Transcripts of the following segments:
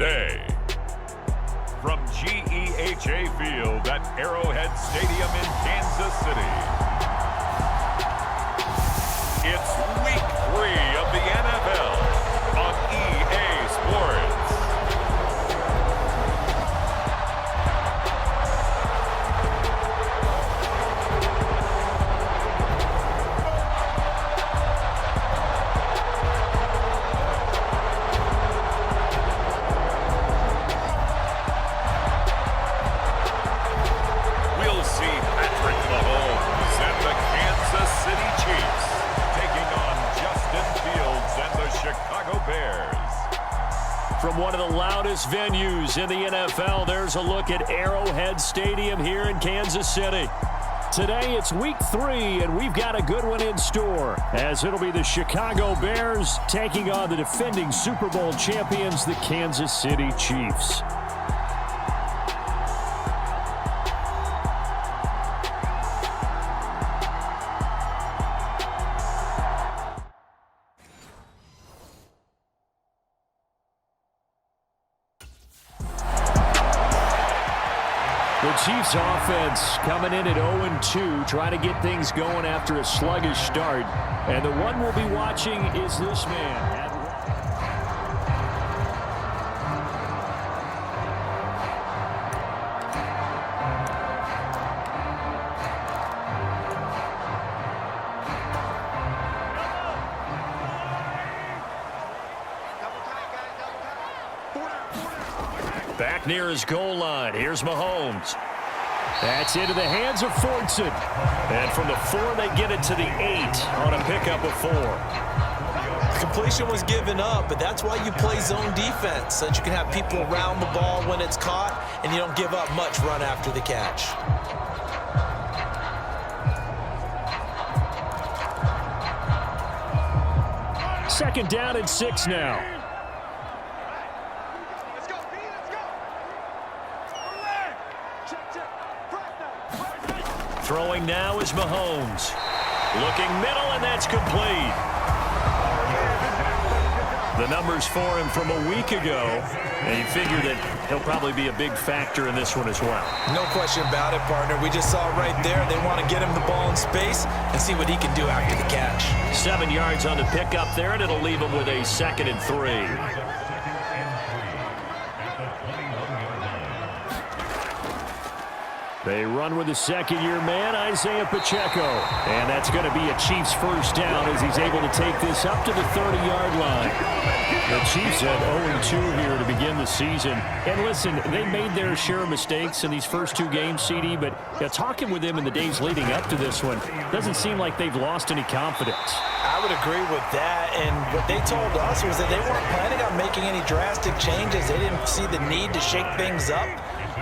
today. From GEHA Field at Arrowhead Stadium in Kansas City, it's Week 3 of the NFL on EA Sports. From one of the loudest venues in the NFL, there's a look at Arrowhead Stadium here in Kansas City. Today, it's Week 3, and we've got a good one in store, as it'll be the Chicago Bears taking on the defending Super Bowl champions, the Kansas City Chiefs. The Chiefs offense coming in at 0-2, trying to get things going after a sluggish start. And the one we'll be watching is this man. Back near his goal line. Here's Mahomes. That's into the hands of Fortson. And from the 4, they get it to the 8 on a pickup of 4. Completion was given up, but that's why you play zone defense, so that you can have people around the ball when it's caught, and you don't give up much run after the catch. Second down and 6 now. Throwing now is Mahomes. Looking middle, and that's complete. The numbers for him from a week ago, and you figure that he'll probably be a big factor in this one as well. No question about it, partner. We just saw right there they want to get him the ball in space and see what he can do after the catch. 7 yards on the pickup there, and it'll leave him with a 2nd and 3. They run with the second-year man, Isaiah Pacheco. And that's going to be a Chiefs first down as he's able to take this up to the 30-yard line. The Chiefs had 0-2 here to begin the season. And listen, they made their share of mistakes in these first 2 games, CD, but talking with them in the days leading up to this one, doesn't seem like they've lost any confidence. I would agree with that, and what they told us was that they weren't planning on making any drastic changes. They didn't see the need to shake things up.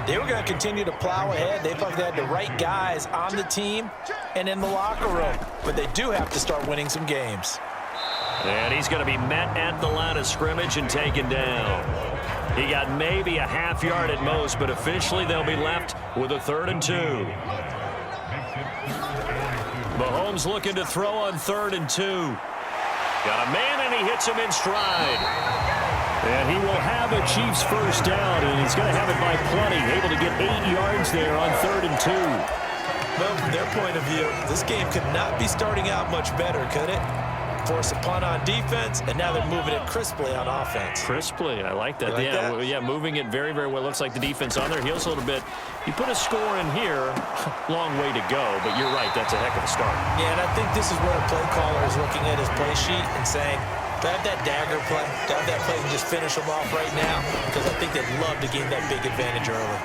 They were going to continue to plow ahead. They felt they had the right guys on the team and in the locker room. But they do have to start winning some games. And he's going to be met at the line of scrimmage and taken down. He got maybe a half yard at most, but officially they'll be left with a 3rd and 2. Mahomes looking to throw on 3rd and 2. Got a man, and he hits him in stride. And he will have a Chiefs first down, and he's going to have it by plenty. Able to get 8 yards there on 3rd and 2. Well, from their point of view, this game could not be starting out much better, could it? Force a punt on defense, and now they're moving it crisply on offense. Crisply, I like that. Yeah, moving it very, very well. Looks like the defense on their heels a little bit. You put a score in here, long way to go, but you're right, that's a heck of a start. Yeah, and I think this is where a play caller is looking at his play sheet and saying, do I have that dagger play? Do I have that play and just finish them off right now? Because I think they'd love to gain that big advantage early.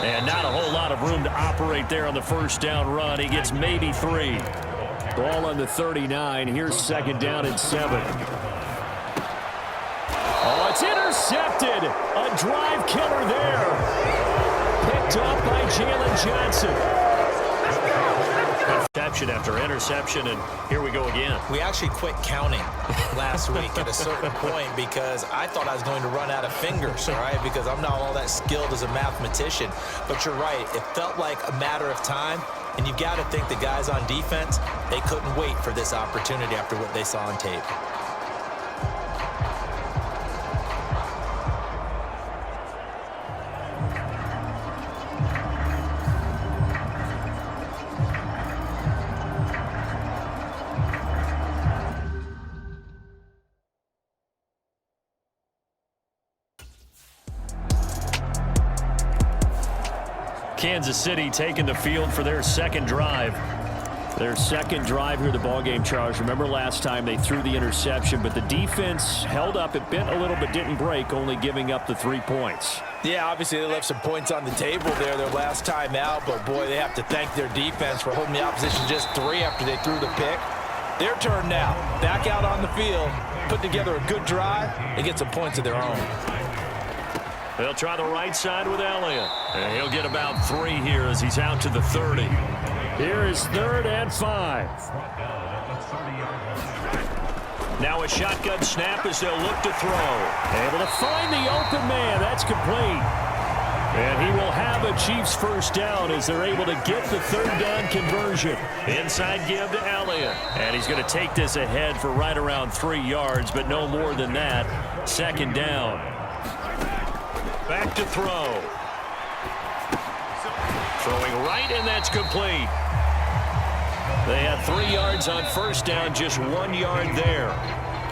And not a whole lot of room to operate there on the first down run. He gets maybe 3. Ball on the 39. Here's 2nd down and 7. Oh, it's intercepted. A drive killer there. Picked up by Jalen Johnson. Interception after interception, and here we go again. We actually quit counting last week at a certain point because I thought I was going to run out of fingers, all right, because I'm not all that skilled as a mathematician. But you're right. It felt like a matter of time, and you've got to think the guys on defense, they couldn't wait for this opportunity after what they saw on tape. Kansas City taking the field for their second drive. Their second drive here, the ballgame, Charles. Remember last time they threw the interception, but the defense held up. It bent a little but didn't break, only giving up the 3 points. Yeah, obviously they left some points on the table there their last time out, but boy, they have to thank their defense for holding the opposition just 3 after they threw the pick. Their turn now. Back out on the field, put together a good drive, and get some points of their own. They'll try the right side with Elliott. And he'll get about 3 here as he's out to the 30. Here is 3rd and 5. Now a shotgun snap as they'll look to throw. Able to find the open man. That's complete. And he will have a Chiefs first down as they're able to get the 3rd down conversion. Inside give to Elliott. And he's going to take this ahead for right around 3 yards, but no more than that. 2nd down. Back to throw. Throwing right, and that's complete. They had 3 yards on first down, just 1 yard there.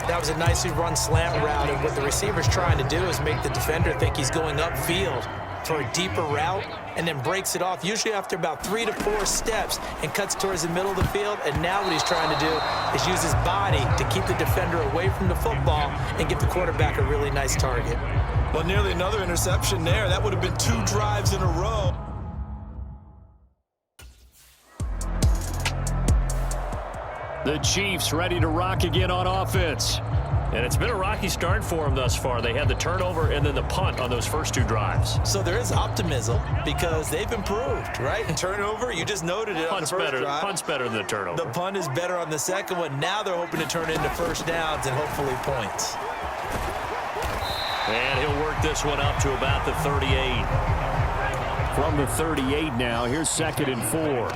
That was a nicely run slant route, and what the receiver's trying to do is make the defender think he's going upfield for a deeper route, and then breaks it off, usually after about 3 to 4 steps, and cuts towards the middle of the field. And now what he's trying to do is use his body to keep the defender away from the football and give the quarterback a really nice target. Well, nearly another interception there. That would have been 2 drives in a row. The Chiefs ready to rock again on offense. And it's been a rocky start for them thus far. They had the turnover and then the punt on those first 2 drives. So there is optimism because they've improved, right? And turnover, you just noted it on the first drive. Punt's better than the turnover. The punt is better on the second one. Now they're hoping to turn it into first downs and hopefully points. And he'll work this one up to about the 38. From the 38 now, here's 2nd and 4.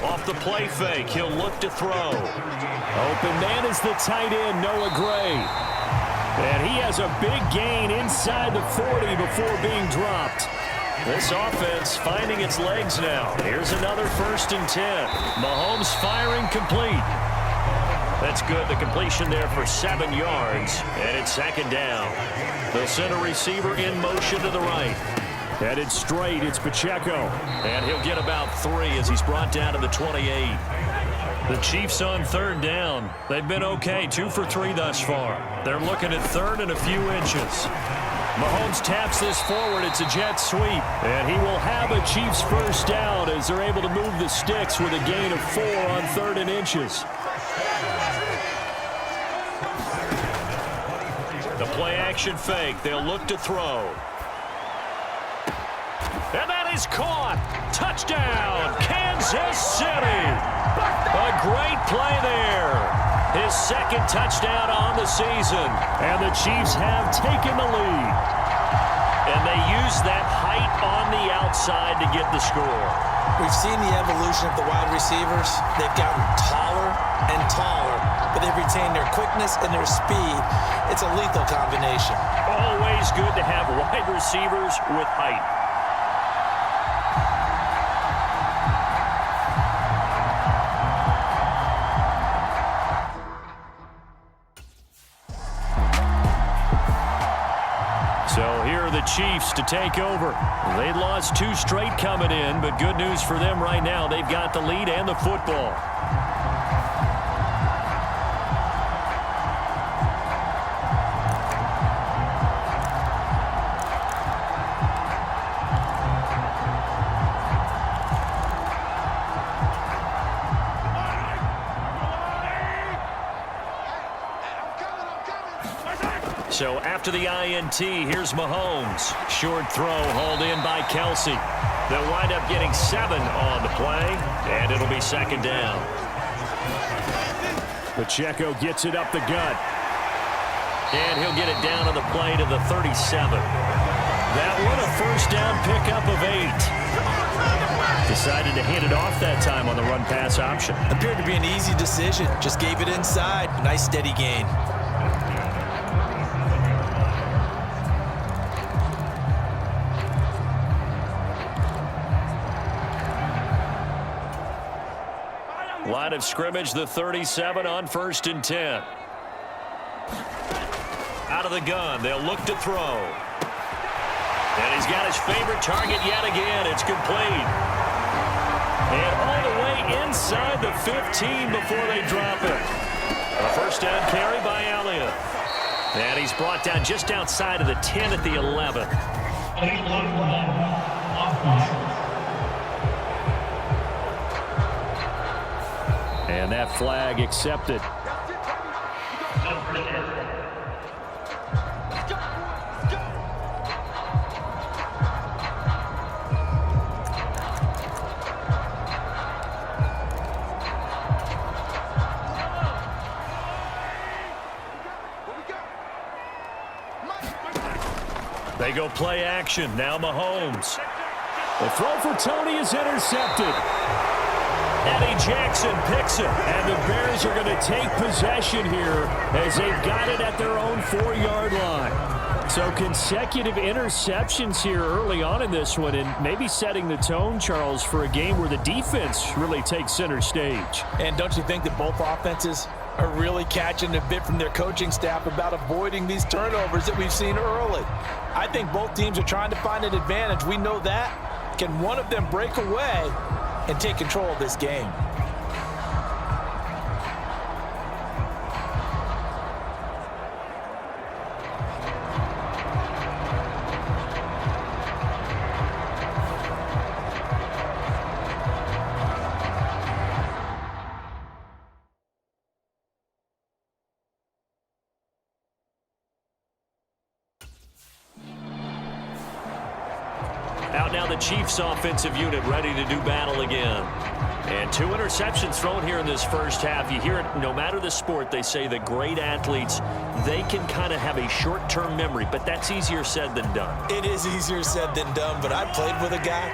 Off the play fake, he'll look to throw. Open man is the tight end, Noah Gray. And he has a big gain inside the 40 before being dropped. This offense finding its legs now. Here's another 1st and 10. Mahomes firing complete. That's good. The completion there for 7 yards. And it's 2nd down. They'll send a receiver in motion to the right. Headed straight, it's Pacheco. And he'll get about 3 as he's brought down to the 28. The Chiefs on 3rd down. They've been okay, 2 for 3 thus far. They're looking at 3rd and a few inches. Mahomes taps this forward. It's a jet sweep. And he will have a Chiefs first down as they're able to move the sticks with a gain of 4 on 3rd and inches. The play action fake. They'll look to throw. And that is caught. Touchdown, Kansas City. A great play there. His 2nd touchdown on the season. And the Chiefs have taken the lead. And they use that height on the outside to get the score. We've seen the evolution of the wide receivers. They've gotten taller and taller, but they've retained their quickness and their speed. It's a lethal combination. Always good to have wide receivers with height. So here are the Chiefs to take over. They lost 2 straight coming in, but good news for them right now. They've got the lead and the football. So after the INT, here's Mahomes. Short throw hauled in by Kelsey. They'll wind up getting 7 on the play, and it'll be 2nd down. Pacheco gets it up the gut. And he'll get it down on the play to the 37. That one a first down pickup of 8. Decided to hand it off that time on the run-pass option. Appeared to be an easy decision. Just gave it inside. Nice steady gain. Line of scrimmage, the 37 on 1st and 10. Out of the gun, they'll look to throw. And he's got his favorite target yet again. It's complete. And all the way inside the 15 before they drop it. A first down carry by Elliott. And he's brought down just outside of the 10 at the 11. And that flag accepted. They go play action. Now Mahomes. The throw for Tony is intercepted. Eddie Jackson picks it. And the Bears are going to take possession here as they've got it at their own 4-yard line. So consecutive interceptions here early on in this one, and maybe setting the tone, Charles, for a game where the defense really takes center stage. And don't you think that both offenses are really catching a bit from their coaching staff about avoiding these turnovers that we've seen early? I think both teams are trying to find an advantage. We know that. Can one of them break away and take control of this game? Out now the Chiefs offensive unit ready to do battle again. And 2 interceptions thrown here in this first half. You hear it no matter the sport, they say that great athletes, they can kind of have a short-term memory, but that's easier said than done. It is easier said than done, but I played with a guy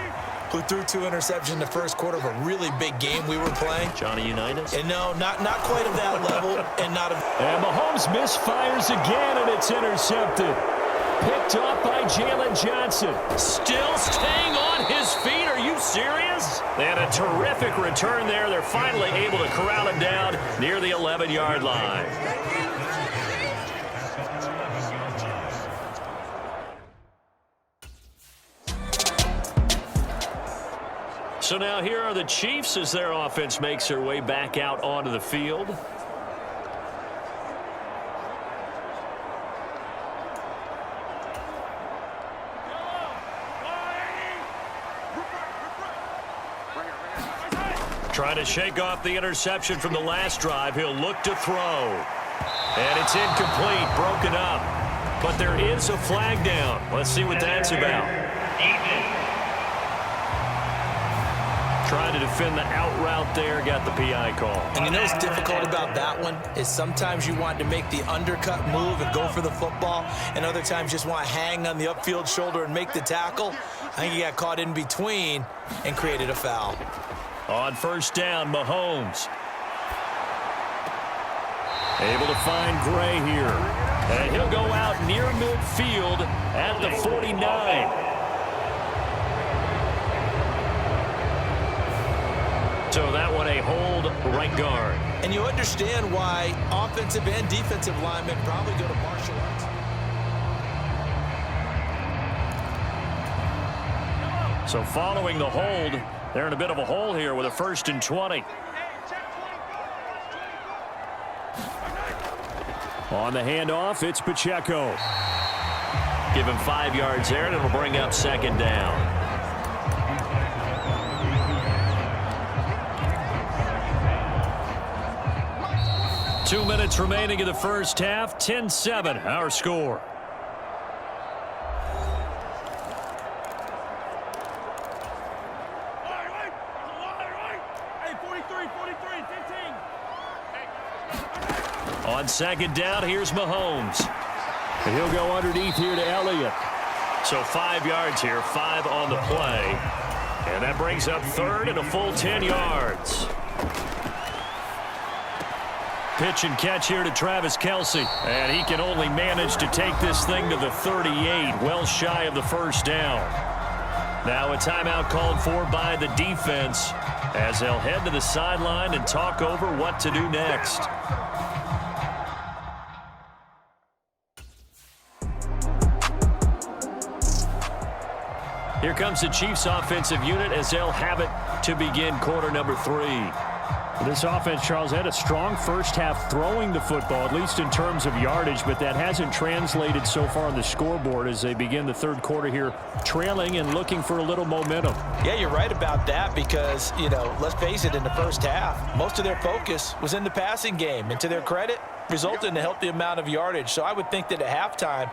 who threw 2 interceptions in the first quarter of a really big game we were playing. Johnny Unitas? And no, not quite of that level. And Mahomes misfires again, and it's intercepted. Picked off by Jalen Johnson. Still staying on his feet. Are you serious? And a terrific return there. They're finally able to corral him down near the 11-yard line. So now here are the Chiefs as their offense makes their way back out onto the field. Trying to shake off the interception from the last drive. He'll look to throw. And it's incomplete, broken up. But there is a flag down. Let's see what that's about. Trying to defend the out route there, got the PI call. And you know what's difficult about that one is sometimes you want to make the undercut move and go for the football, and other times just want to hang on the upfield shoulder and make the tackle. I think he got caught in between and created a foul. On first down, Mahomes. Able to find Gray here. And he'll go out near midfield at the 49. So that one a hold right guard. And you understand why offensive and defensive linemen probably go to martial arts. So following the hold, they're in a bit of a hole here with a 1st and 20. On the handoff, it's Pacheco. Give him 5 yards there, and it'll bring up 2nd down. Two minutes remaining in the first half. 10-7, our score. On 2nd down, here's Mahomes. And he'll go underneath here to Elliott. So 5 yards here, 5 on the play. And that brings up 3rd and a full 10 yards. Pitch and catch here to Travis Kelce. And he can only manage to take this thing to the 38, well shy of the 1st down. Now a timeout called for by the defense as they'll head to the sideline and talk over what to do next. Here comes the Chiefs offensive unit as they'll have it to begin quarter number 3. This offense, Charles, had a strong first half throwing the football, at least in terms of yardage, but that hasn't translated so far on the scoreboard as they begin the third quarter here, trailing and looking for a little momentum. Yeah, you're right about that because, let's face it, in the first half, most of their focus was in the passing game. And to their credit, resulted in a healthy amount of yardage. So I would think that at halftime,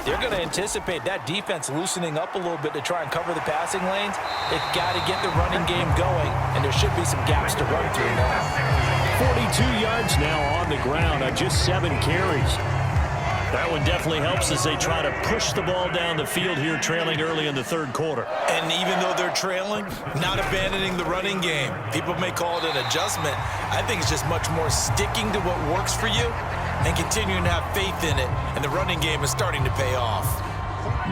they're going to anticipate that defense loosening up a little bit to try and cover the passing lanes. They've got to get the running game going, and there should be some gaps to run through now. 42 yards now on the ground on just 7 carries. That one definitely helps as they try to push the ball down the field here, trailing early in the third quarter. And even though they're trailing, not abandoning the running game. People may call it an adjustment. I think it's just much more sticking to what works for you and continuing to have faith in it. And the running game is starting to pay off.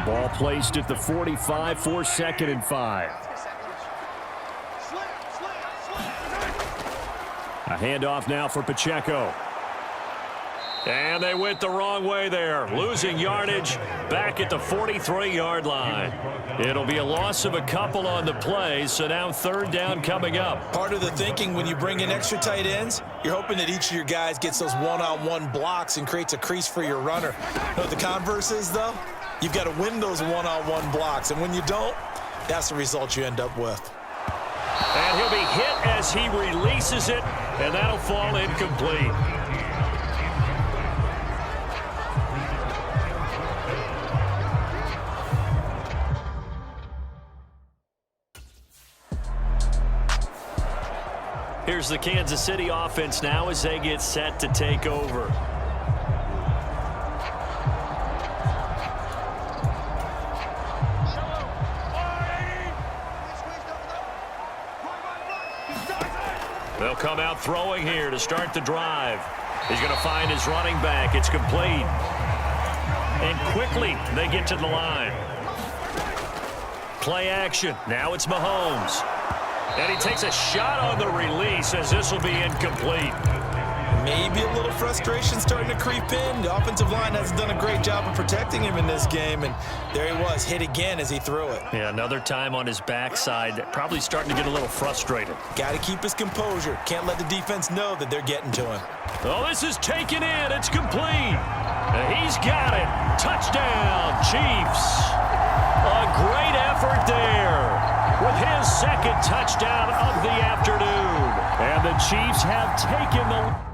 Ball placed at the 45 for 2nd and 5. A handoff now for Pacheco. And they went the wrong way there, losing yardage back at the 43-yard line. It'll be a loss of a couple on the play, so now 3rd down coming up. Part of the thinking when you bring in extra tight ends, you're hoping that each of your guys gets those one-on-one blocks and creates a crease for your runner. You know what the converse is, though? You've got to win those one-on-one blocks, and when you don't, that's the result you end up with. And he'll be hit as he releases it, and that'll fall incomplete. Here's the Kansas City offense now as they get set to take over. They'll come out throwing here to start the drive. He's going to find his running back. It's complete. And quickly they get to the line. Play action. Now it's Mahomes. And he takes a shot on the release as this will be incomplete. Maybe a little frustration starting to creep in. The offensive line hasn't done a great job of protecting him in this game, and there he was, hit again as he threw it. Yeah, another time on his backside, probably starting to get a little frustrated. Got to keep his composure. Can't let the defense know that they're getting to him. Oh, this is taken in. It's complete. He's got it. Touchdown, Chiefs. A great effort there with his 2nd touchdown of the afternoon. And the Chiefs have taken the...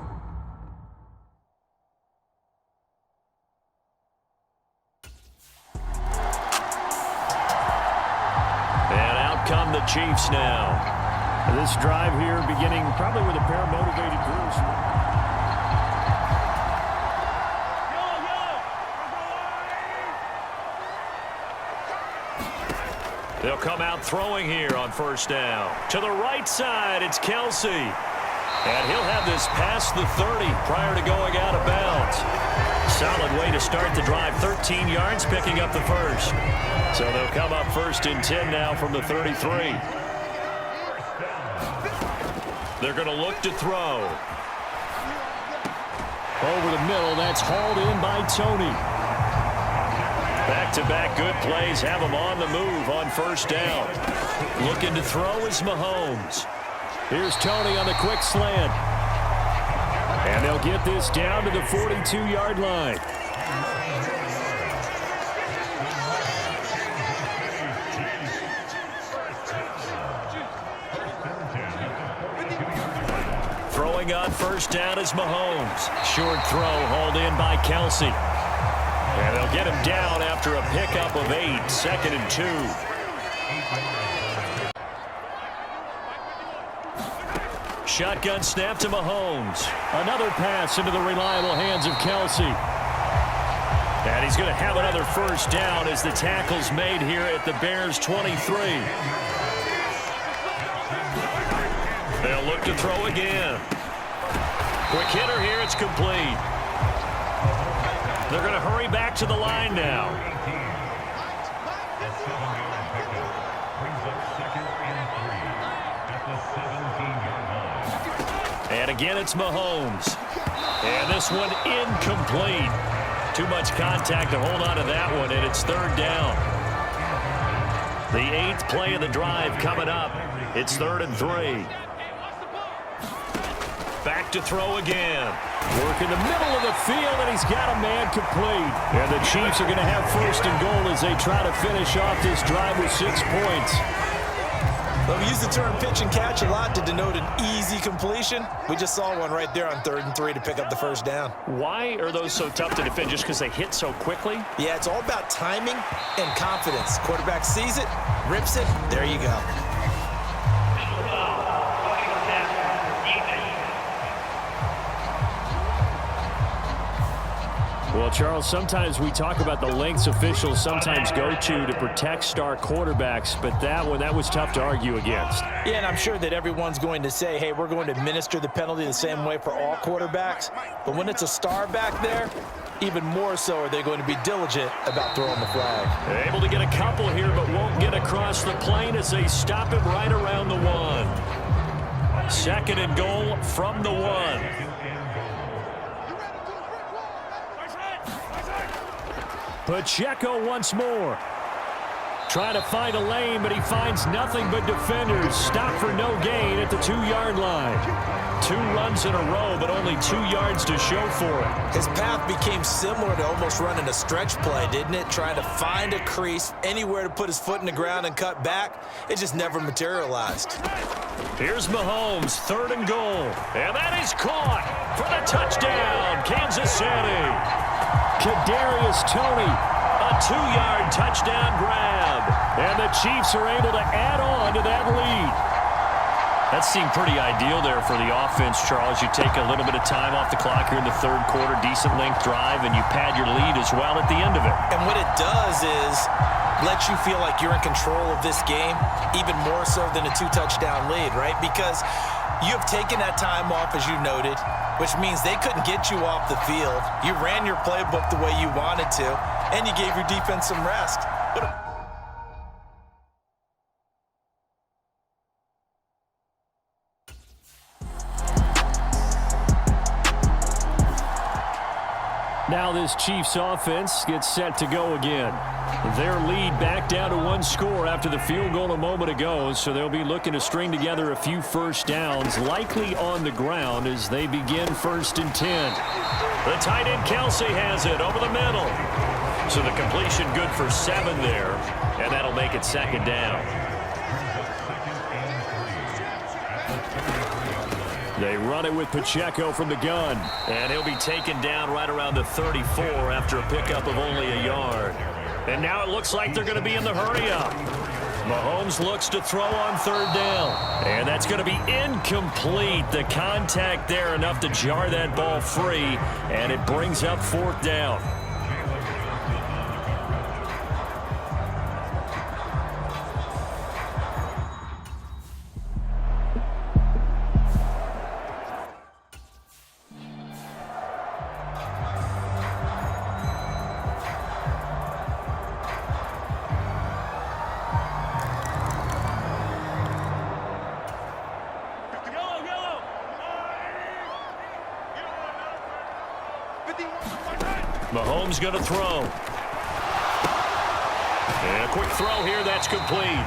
And out come the Chiefs now. This drive here beginning probably with a pair of motivated groups. They'll come out throwing here on 1st down. To the right side, it's Kelsey. And he'll have this past the 30 prior to going out of bounds. Solid way to start the drive. 13 yards, picking up the 1st. So they'll come up 1st and 10 now from the 33. They're going to look to throw. Over the middle, that's hauled in by Tony. Back-to-back good plays have him on the move on 1st down. Looking to throw is Mahomes. Here's Tony on the quick slant. And they'll get this down to the 42-yard line. Throwing on 1st down is Mahomes. Short throw hauled in by Kelsey. And they'll get him down after a pickup of 8, 2nd and 2. Shotgun snap to Mahomes. Another pass into the reliable hands of Kelsey. And he's going to have another 1st down as the tackle's made here at the Bears' 23. They'll look to throw again. Quick hitter here, it's complete. They're going to hurry back to the line now. And again, it's Mahomes. And this one incomplete. Too much contact to hold on to that one, and it's 3rd down. The 8th play of the drive coming up. It's 3rd and 3. Back to throw again. Work in the middle of the field, and he's got a man complete. And the Chiefs are going to have 1st and goal as they try to finish off this drive with 6 points. Well, we use the term pitch and catch a lot to denote an easy completion. We just saw one right there on 3rd and 3 to pick up the 1st down. Why are those so tough to defend? Just because they hit so quickly? Yeah, it's all about timing and confidence. Quarterback sees it, rips it, there you go. Well, Charles, sometimes we talk about the lengths officials sometimes go to protect star quarterbacks, but that was tough to argue against. Yeah, and I'm sure that everyone's going to say, hey, we're going to administer the penalty the same way for all quarterbacks. But when it's a star back there, even more so are they going to be diligent about throwing the flag. Able to get a couple here, but won't get across the plane as they stop him right around the 1. 2nd and goal from the 1. Pacheco once more. Trying to find a lane, but he finds nothing but defenders. Stop for no gain at the 2-yard line. 2 runs in a row, but only 2 yards to show for it. His path became similar to almost running a stretch play, didn't it? Trying to find a crease, anywhere to put his foot in the ground and cut back. It just never materialized. Here's Mahomes, 3rd and goal. And that is caught for the touchdown, Kansas City. Kadarius Toney, a 2-yard touchdown grab. And the Chiefs are able to add on to that lead. That seemed pretty ideal there for the offense, Charles. You take a little bit of time off the clock here in the 3rd quarter, decent length drive, and you pad your lead as well at the end of it. And what it does is let you feel like you're in control of this game, even more so than a 2-touchdown lead, right? Because you have taken that time off, as you noted, which means they couldn't get you off the field. You ran your playbook the way you wanted to, and you gave your defense some rest. Now this Chiefs offense gets set to go again. Their lead back down to 1 score after the field goal a moment ago, so they'll be looking to string together a few 1st downs, likely on the ground as they begin 1st and 10. The tight end Kelsey has it over the middle. So the completion good for 7 there, and that'll make it 2nd down. They run it with Pacheco from the gun. And he'll be taken down right around the 34 after a pickup of only a yard. And now it looks like they're going to be in the hurry-up. Mahomes looks to throw on 3rd down. And that's going to be incomplete. The contact there enough to jar that ball free. And it brings up 4th down. Mahomes going to throw. And a quick throw here, that's complete.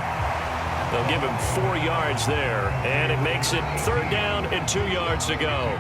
They'll give him 4 yards there, and it makes it 3rd down and 2 yards to go.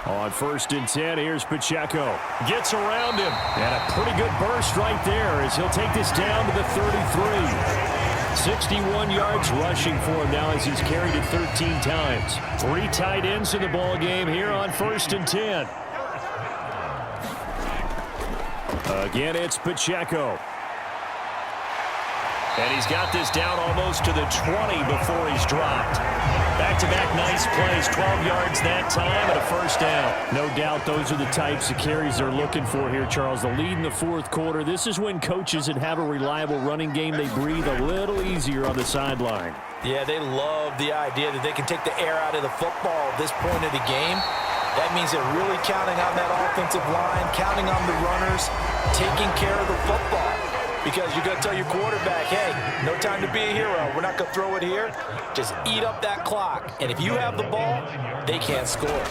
On 1st and 10, here's Pacheco. Gets around him. And a pretty good burst right there as he'll take this down to the 33. 61 yards rushing for him now as he's carried it 13 times. 3 tight ends in the ball game here on 1st and 10. Again, it's Pacheco. And he's got this down almost to the 20 before he's dropped. Back-to-back nice plays, 12 yards that time and a first down. No doubt those are the types of carries they're looking for here, Charles. The lead in the fourth quarter. This is when coaches that have a reliable running game, they breathe a little easier on the sideline. Yeah, they love the idea that they can take the air out of the football at this point of the game. That means they're really counting on that offensive line, counting on the runners, taking care of the football. Because you're going to tell your quarterback, hey, no time to be a hero. We're not going to throw it here. Just eat up that clock. And if you have the ball, they can't score.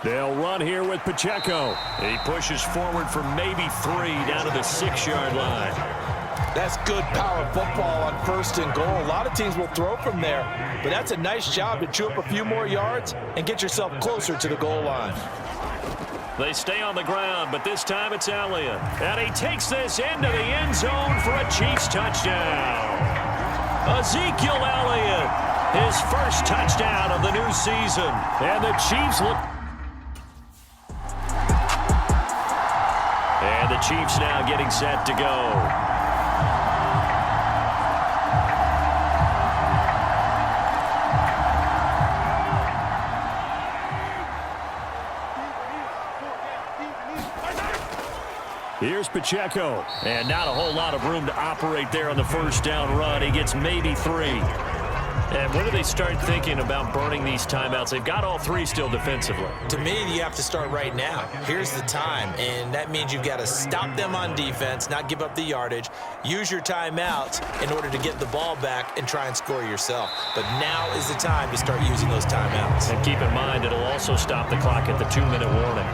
They'll run here with Pacheco. He pushes forward for maybe 3 down to the 6-yard line. That's good power football on 1st and goal. A lot of teams will throw from there. But that's a nice job to chew up a few more yards and get yourself closer to the goal line. They stay on the ground, but this time it's Elliott. And he takes this into the end zone for a Chiefs touchdown. Ezekiel Elliott, his first touchdown of the new season. And the Chiefs look... And the Chiefs now getting set to go. Here's Pacheco, and not a whole lot of room to operate there on the first down run. He gets maybe 3. And when do they start thinking about burning these timeouts? They've got all 3 still defensively. To me, you have to start right now. Here's the time, and that means you've got to stop them on defense, not give up the yardage, use your timeouts in order to get the ball back and try and score yourself. But now is the time to start using those timeouts. And keep in mind, it'll also stop the clock at the 2-minute warning.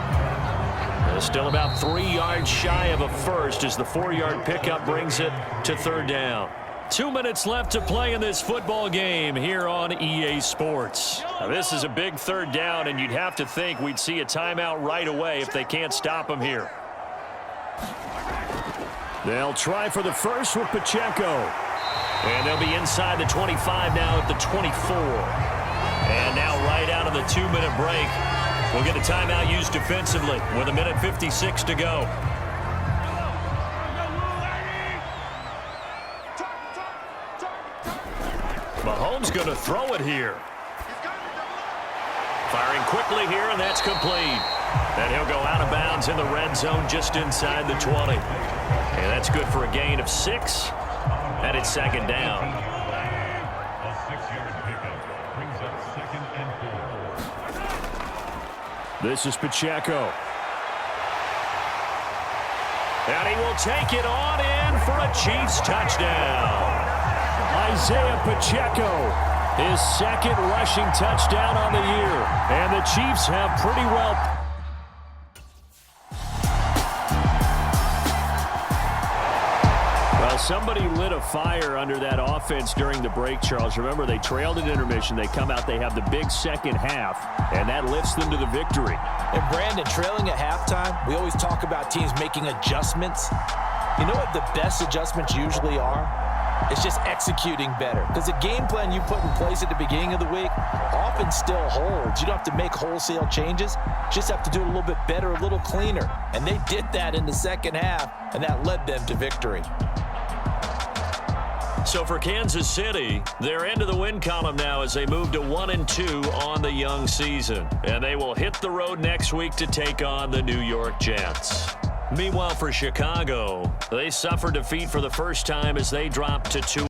Still about 3 yards shy of a first as the 4-yard pickup brings it to 3rd down. 2 minutes left to play in this football game here on EA Sports. Now, this is a big 3rd down, and you'd have to think we'd see a timeout right away if they can't stop him here. They'll try for the first with Pacheco. And they'll be inside the 25 now at the 24. And now right out of the 2-minute break, we'll get a timeout used defensively with 1:56 to go. Mahomes going to throw it here. Firing quickly here, and that's complete. And he'll go out of bounds in the red zone just inside the 20. And that's good for a gain of 6. And it's 2nd down. This is Pacheco. And he will take it on in for a Chiefs touchdown. Isaiah Pacheco, his 2nd rushing touchdown on the year. And the Chiefs have pretty well... Well, somebody lit a fire under that offense during the break, Charles. Remember, they trailed at intermission. They come out, they have the big second half, and that lifts them to the victory. And Brandon, trailing at halftime, we always talk about teams making adjustments. You know what the best adjustments usually are? It's just executing better. Because the game plan you put in place at the beginning of the week often still holds. You don't have to make wholesale changes. You just have to do it a little bit better, a little cleaner. And they did that in the second half, and that led them to victory. So for Kansas City, they're into the win column now as they move to 1-2 on the young season. And they will hit the road next week to take on the New York Jets. Meanwhile, for Chicago, they suffered defeat for the first time as they dropped to 2.